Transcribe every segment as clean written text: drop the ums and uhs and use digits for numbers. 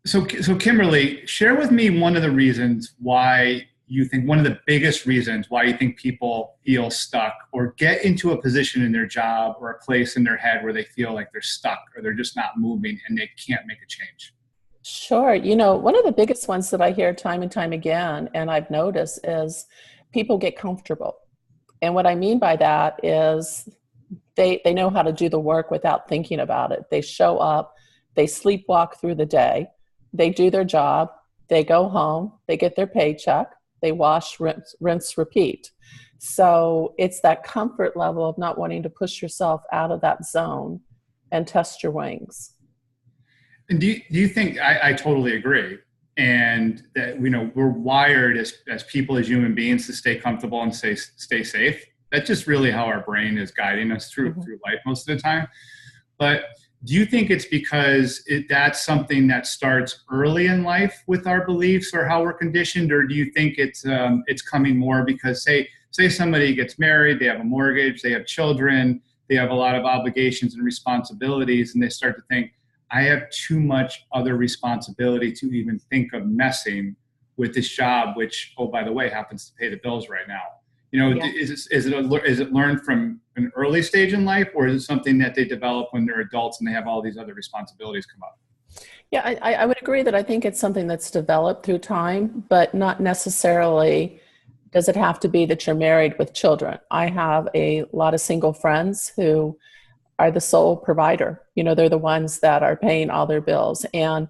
So Kimberly, share with me one of the reasons why you think one of the biggest reasons why you think people feel stuck or get into a position in their job or a place in their head where they feel like they're stuck or they're just not moving and they can't make a change. Sure. One of the biggest ones that I hear time and time again, and I've noticed, is people get comfortable. And what I mean by that is they know how to do the work without thinking about it. They show up, they sleepwalk through the day, they do their job, they go home, they get their paycheck, they wash, rinse, repeat. So it's that comfort level of not wanting to push yourself out of that zone and test your wings. And do you think I totally agree? And that we're wired as people, as human beings, to stay comfortable and stay safe. That's just really how our brain is guiding us through life most of the time. But do you think it's because that's something that starts early in life with our beliefs or how we're conditioned, or do you think it's coming more because say somebody gets married, they have a mortgage, they have children, they have a lot of obligations and responsibilities, and they start to think, I have too much other responsibility to even think of messing with this job, which, oh, by the way, happens to pay the bills right now. Yeah. Is it learned from an early stage in life, or is it something that they develop when they're adults and they have all these other responsibilities come up? Yeah, I would agree that I think it's something that's developed through time, but not necessarily does it have to be that you're married with children. I have a lot of single friends who are the sole provider. They're the ones that are paying all their bills. And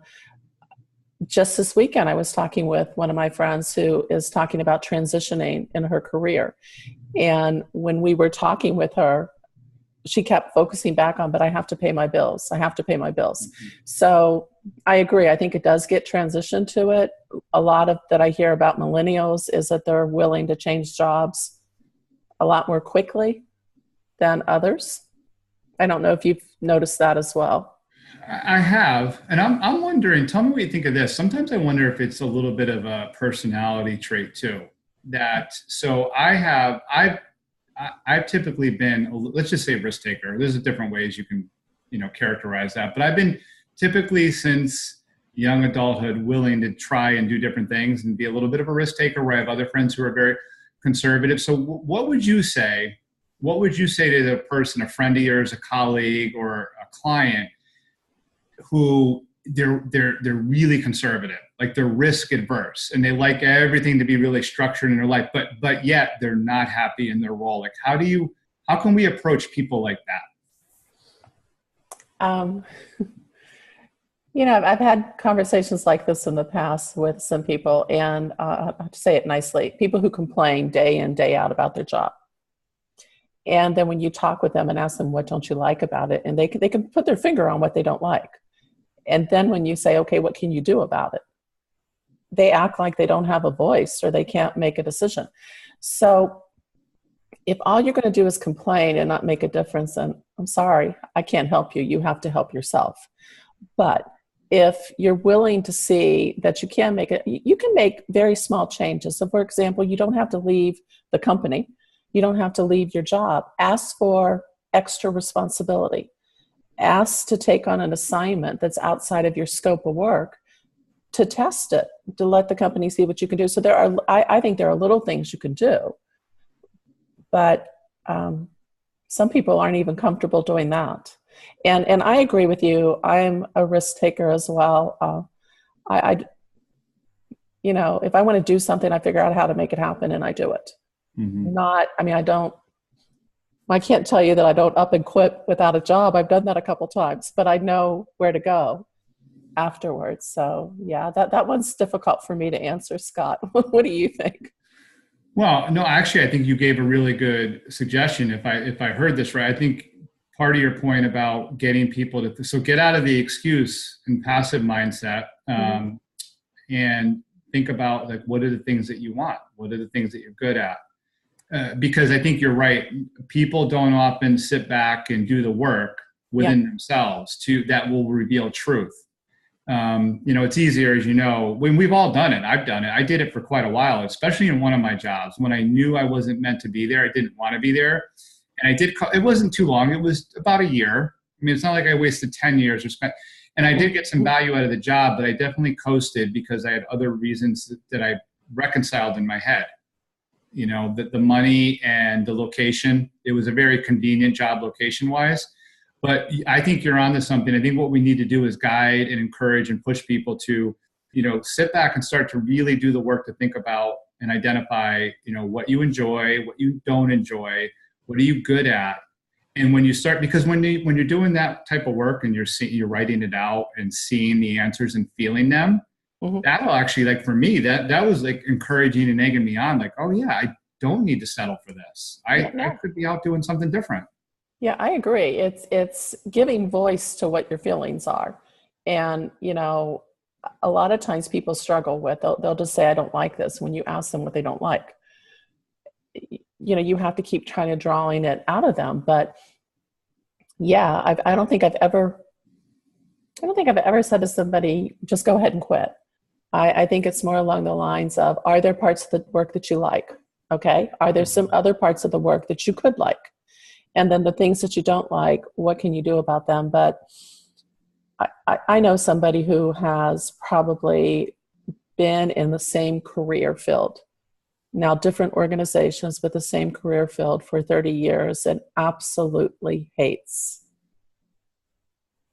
just this weekend, I was talking with one of my friends who is talking about transitioning in her career. And when we were talking with her, she kept focusing back on, but I have to pay my bills. I have to pay my bills. So I agree. I think it does get transitioned to it. A lot of that I hear about millennials is that they're willing to change jobs a lot more quickly than others. I don't know if you've noticed that as well. I have, and I'm wondering. Tell me what you think of this. Sometimes I wonder if it's a little bit of a personality trait too. I've typically been, let's just say, a risk taker. There's different ways you can characterize that, but I've been typically since young adulthood willing to try and do different things and be a little bit of a risk taker. Where I have other friends who are very conservative. So what would you say? What would you say to the person, a friend of yours, a colleague, or a client who they're really conservative, like they're risk adverse, and they like everything to be really structured in their life, but yet they're not happy in their role? Like, how can we approach people like that? Um, I've had conversations like this in the past with some people, and I have to say it nicely, people who complain day in, day out about their job. And then when you talk with them and ask them, what don't you like about it? And they can put their finger on what they don't like. And then when you say, okay, what can you do about it? They act like they don't have a voice or they can't make a decision. So if all you're going to do is complain and not make a difference, then I'm sorry, I can't help you. You have to help yourself. But if you're willing to see that you can make very small changes. So for example, you don't have to leave the company. You don't have to leave your job. Ask for extra responsibility. Ask to take on an assignment that's outside of your scope of work, to test it, to let the company see what you can do. So I think there are little things you can do, but some people aren't even comfortable doing that. And I agree with you. I'm a risk taker as well. If I want to do something, I figure out how to make it happen and I do it. Mm-hmm. I can't tell you that I don't up and quit without a job. I've done that a couple times, but I know where to go afterwards. So yeah, that one's difficult for me to answer, Scott. What do you think? Well, no, actually, I think you gave a really good suggestion. If I heard this right, I think part of your point about getting people to get out of the excuse and passive mindset, and think about, like, what are the things that you want? What are the things that you're good at? Because I think you're right. People don't often sit back and do the work within themselves that will reveal truth. It's easier, as you know, when we've all done it. I've done it. I did it for quite a while, especially in one of my jobs when I knew I wasn't meant to be there. I didn't want to be there. And it wasn't too long. It was about a year. I mean, it's not like I wasted 10 years or spent. And I did get some value out of the job, but I definitely coasted because I had other reasons that I reconciled in my head. You know, the money and the location. It was a very convenient job location wise. But I think you're onto something. I think what we need to do is guide and encourage and push people to, you know, sit back and start to really do the work to think about and identify, you know, what you enjoy, what you don't enjoy, what are you good at. And when you start, because when you're doing that type of work and you're writing it out and seeing the answers and feeling them, that'll actually, like for me, that was like encouraging and egging me on, like, oh yeah, I don't need to settle for this. I could be out doing something different. Yeah, I agree. It's giving voice to what your feelings are. And, you know, a lot of times people struggle with, they'll just say, I don't like this when you ask them what they don't like. You know, you have to keep trying to drawing it out of them. But yeah, I don't think I've ever said to somebody, just go ahead and quit. I think it's more along the lines of, are there parts of the work that you like? Okay. Are there some other parts of the work that you could like? And then the things that you don't like, what can you do about them? But I know somebody who has probably been in the same career field, now different organizations, but the same career field for 30 years and absolutely hates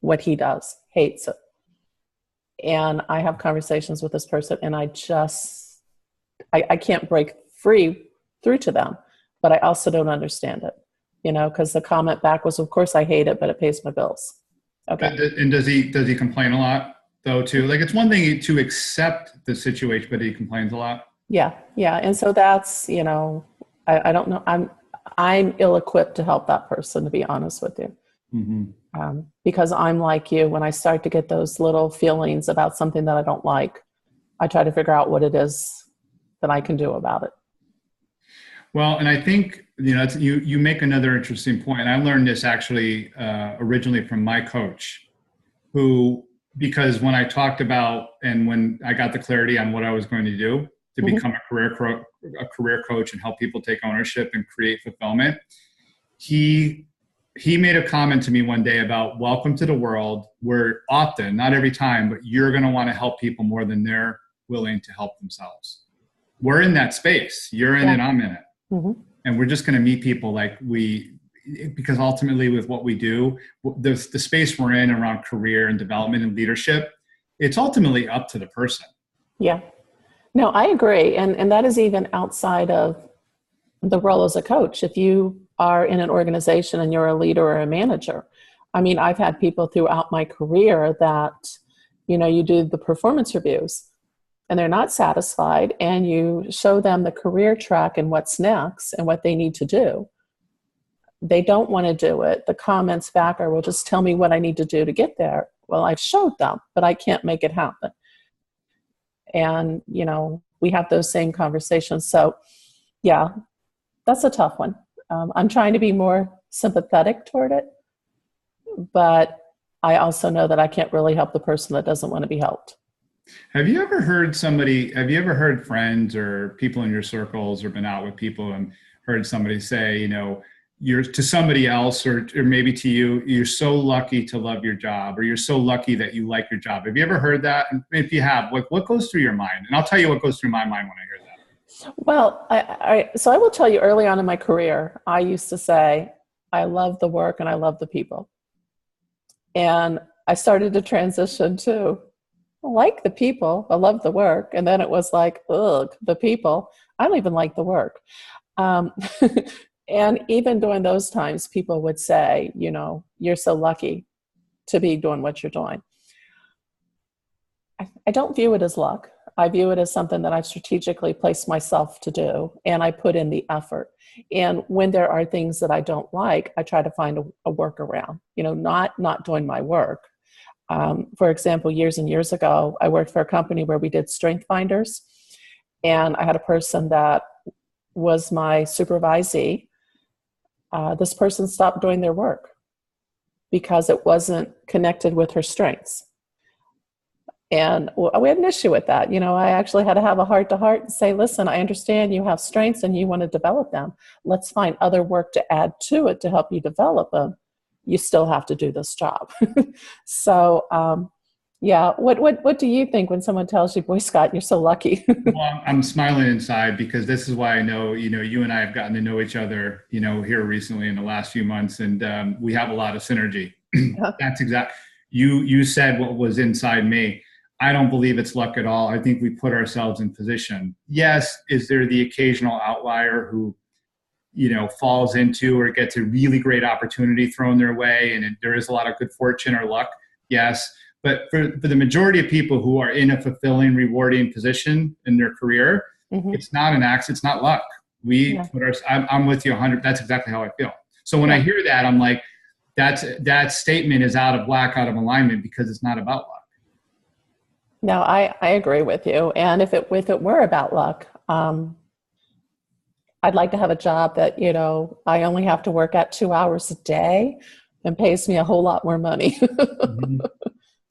what he does, hates it. And I have conversations with this person and I can't break free through to them, but I also don't understand it. You know, because the comment back was, of course I hate it, but it pays my bills. Okay. And does he complain a lot though too? Like it's one thing to accept the situation, but he complains a lot. Yeah. Yeah. And so that's, you know, I don't know. I'm ill-equipped to help that person, to be honest with you. Because I'm like you, when I start to get those little feelings about something that I don't like, I try to figure out what it is that I can do about it. Well, and I think, you know, you make another interesting point. And I learned this actually originally from my coach, who, because when I talked about and when I got the clarity on what I was going to do to become a career coach and help people take ownership and create fulfillment, he made a comment to me one day about, welcome to the world where often, not every time, but you're going to want to help people more than they're willing to help themselves. We're in that space. You're in it, I'm in it. And we're just going to meet people like because ultimately with what we do, the space we're in around career and development and leadership, it's ultimately up to the person. Yeah. No, I agree. And that is even outside of the role as a coach. If you are in an organization and you're a leader or a manager, I mean, I've had people throughout my career that, you know, you do the performance reviews and they're not satisfied, and you show them the career track and what's next and what they need to do. They don't want to do it. The comments back are, well, just tell me what I need to do to get there. Well, I've showed them, but I can't make it happen. And, you know, we have those same conversations. So yeah, that's a tough one. I'm trying to be more sympathetic toward it, but I also know that I can't really help the person that doesn't want to be helped. Have you ever heard friends or people in your circles or been out with people and heard somebody say, you know, you're to somebody else or maybe to you, you're so lucky to love your job, or you're so lucky that you like your job? Have you ever heard that? And if you have, what goes through your mind? And I'll tell you what goes through my mind when I hear that. Well, so I will tell you, early on in my career, I used to say, I love the work and I love the people. And I started to transition to, I like the people, I love the work. And then it was like, ugh, the people, I don't even like the work. And even during those times, people would say, you know, you're so lucky to be doing what you're doing. I don't view it as luck. I view it as something that I've strategically placed myself to do, and I put in the effort. And when there are things that I don't like, I try to find a workaround, you know, not doing my work. For example, years and years ago, I worked for a company where we did strength finders, and I had a person that was my supervisee. This person stopped doing their work because it wasn't connected with her strengths. And we had an issue with that. You know, I actually had to have a heart-to-heart and say, listen, I understand you have strengths and you want to develop them. Let's find other work to add to it to help you develop them. you still have to do this job. So, yeah. What do you think when someone tells you, boy, Scott, you're so lucky? Well, I'm smiling inside because this is why I know, you and I have gotten to know each other, here recently in the last few months, and we have a lot of synergy. That's exact. You said what was inside me. I don't believe it's luck at all. I think we put ourselves in position. Yes, is there the occasional outlier who, falls into or gets a really great opportunity thrown their way, and there is a lot of good fortune or luck? Yes. But for the majority of people who are in a fulfilling, rewarding position in their career, it's not an accident. It's not luck. I'm with you 100. That's exactly how I feel. So when I hear that, I'm like, that statement is out of whack, out of alignment, because it's not about luck. No, I agree with you. And if it were about luck, I'd like to have a job that, I only have to work at 2 hours a day and pays me a whole lot more money.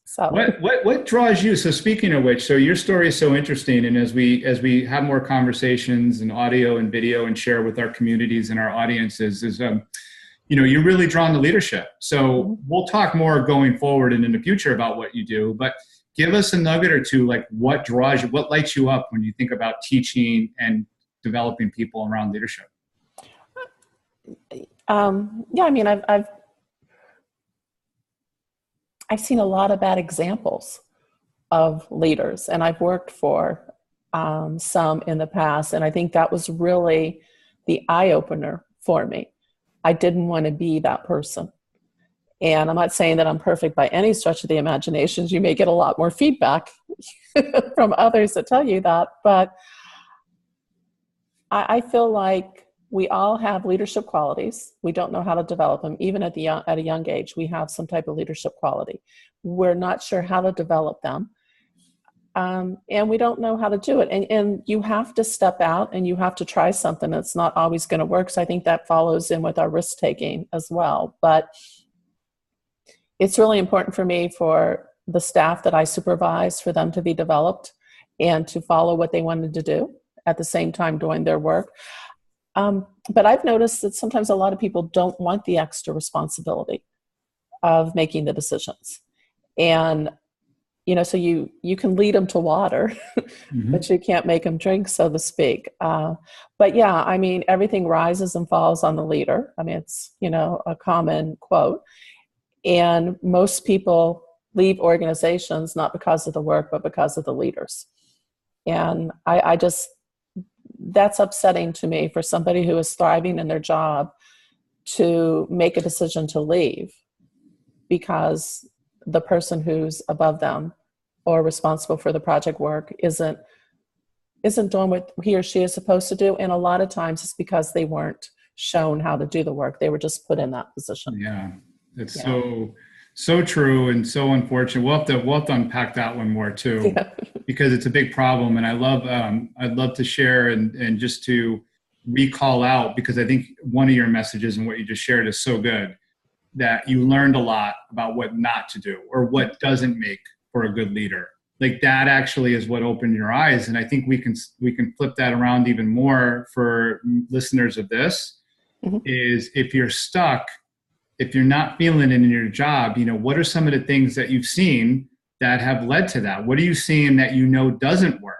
So what draws you? So speaking of which, so your story is so interesting. And as we have more conversations and audio and video and share with our communities and our audiences, you're really drawn to leadership. So we'll talk more going forward and in the future about what you do, but give us a nugget or two, like what draws you, what lights you up when you think about teaching and developing people around leadership? I've seen a lot of bad examples of leaders, and I've worked for some in the past, and I think that was really the eye-opener for me. I didn't want to be that person. And I'm not saying that I'm perfect by any stretch of the imagination. You may get a lot more feedback from others that tell you that, but I feel like we all have leadership qualities. We don't know how to develop them. Even at a young age, we have some type of leadership quality. We're not sure how to develop them. And we don't know how to do it. And you have to step out and you have to try something that's not always going to work. So I think that follows in with our risk-taking as well. But it's really important for me for the staff that I supervise, for them to be developed and to follow what they wanted to do at the same time doing their work. But I've noticed that sometimes a lot of people don't want the extra responsibility of making the decisions. And, so you can lead them to water, but you can't make them drink, so to speak. But yeah, everything rises and falls on the leader. It's, a common quote. And most people leave organizations not because of the work, but because of the leaders. And that's upsetting to me for somebody who is thriving in their job to make a decision to leave because the person who's above them or responsible for the project work isn't doing what he or she is supposed to do. And a lot of times it's because they weren't shown how to do the work. They were just put in that position. Yeah, it's so true and so unfortunate. We'll have to unpack that one more too, because it's a big problem. And I'd love to share and just to recall out, because I think one of your messages and what you just shared is so good, that you learned a lot about what not to do or what doesn't make for a good leader. Like that actually is what opened your eyes. And I think we can flip that around even more for listeners of this, is if you're stuck, if you're not feeling it in your job, what are some of the things that you've seen that have led to that? What are you seeing that doesn't work,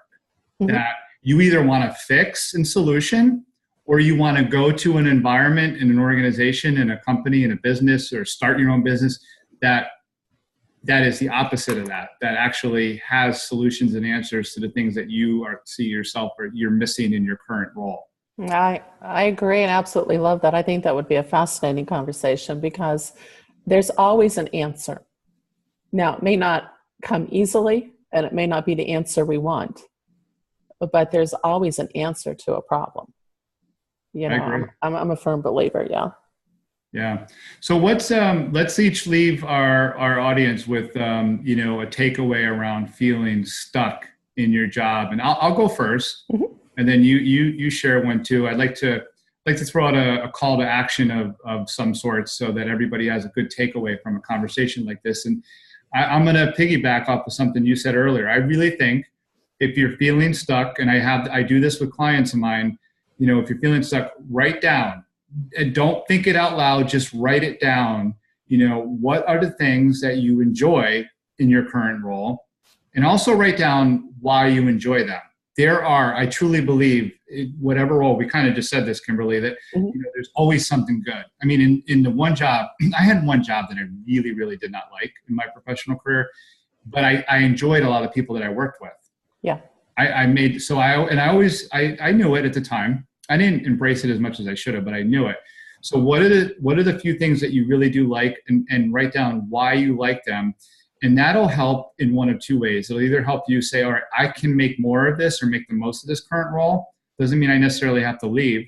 that you either want to fix and solution, or you want to go to an environment in an organization, in a company, in a business, or start your own business that is the opposite of that actually has solutions and answers to the things that you see yourself or you're missing in your current role? I agree and absolutely love that. I think that would be a fascinating conversation because there's always an answer. Now, it may not come easily and it may not be the answer we want, but there's always an answer to a problem. I agree. I'm a firm believer. Yeah. Yeah. So let's each leave our audience with, a takeaway around feeling stuck in your job. And I'll go first. And then you share one too. I'd like to throw out a call to action of some sort so that everybody has a good takeaway from a conversation like this. And I'm going to piggyback off of something you said earlier. I really think if you're feeling stuck, and I do this with clients of mine, if you're feeling stuck, write down, and don't think it out loud, just write it down, what are the things that you enjoy in your current role? And also write down why you enjoy them. I truly believe, whatever role, we kind of just said this, Kimberly, that there's always something good. I mean, in the one job, I had one job that I really, really did not like in my professional career, but I enjoyed a lot of people that I worked with. Yeah. I knew it at the time. I didn't embrace it as much as I should have, but I knew it. So what are the few things that you really do like, and write down why you like them. And that'll help in one of two ways. It'll either help you say, all right, I can make more of this or make the most of this current role. Doesn't mean I necessarily have to leave,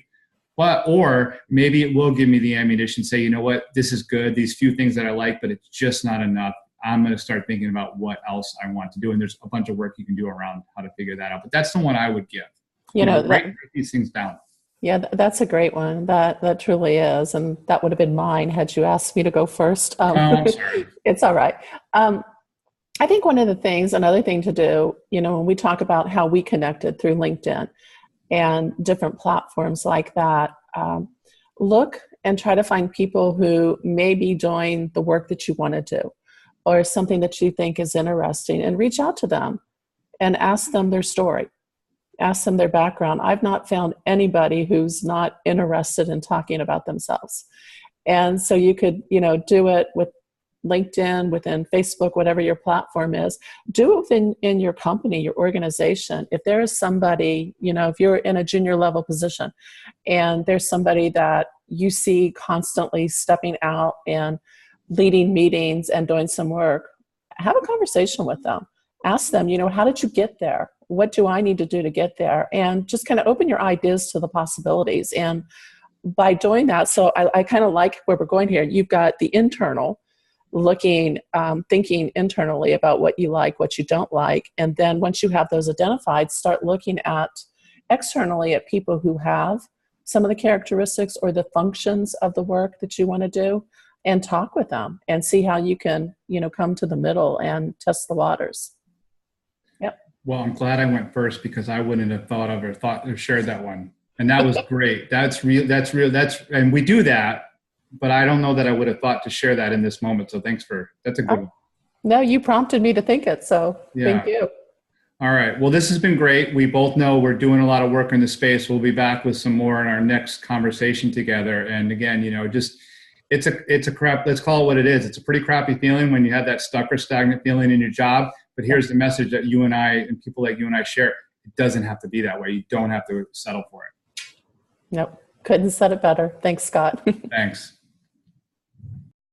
or maybe it will give me the ammunition, say, you know what, this is good. These few things that I like, but it's just not enough. I'm going to start thinking about what else I want to do. And there's a bunch of work you can do around how to figure that out. But that's the one I would give. Write these things down. Yeah, that's a great one. That truly is. And that would have been mine had you asked me to go first. I'm sorry. It's all right. I think another thing to do, when we talk about how we connected through LinkedIn and different platforms like that, look and try to find people who may be doing the work that you want to do or something that you think is interesting, and reach out to them and ask them their story. Ask them their background. I've not found anybody who's not interested in talking about themselves. And so you could, do it with LinkedIn, within Facebook, whatever your platform is. Do it in your company, your organization. If there is somebody, if you're in a junior level position and there's somebody that you see constantly stepping out and leading meetings and doing some work, have a conversation with them. Ask them, how did you get there? What do I need to do to get there? And just kind of open your ideas to the possibilities. And by doing that, so I kind of like where we're going here. You've got the internal, looking, thinking internally about what you like, what you don't like. And then once you have those identified, start looking at externally at people who have some of the characteristics or the functions of the work that you want to do, and talk with them and see how you can, come to the middle and test the waters. Yep. Well, I'm glad I went first, because I wouldn't have thought or shared that one. And that was great. That's real. And we do that, but I don't know that I would have thought to share that in this moment. So that's a good one. No, you prompted me to think it. So Thank you. All right. Well, this has been great. We both know we're doing a lot of work in the space. We'll be back with some more in our next conversation together. And again, it's a crap. Let's call it what it is. It's a pretty crappy feeling when you have that stuck or stagnant feeling in your job. But here's the message that you and I and people like you and I share. It doesn't have to be that way. You don't have to settle for it. Nope. Couldn't have said it better. Thanks, Scott. Thanks.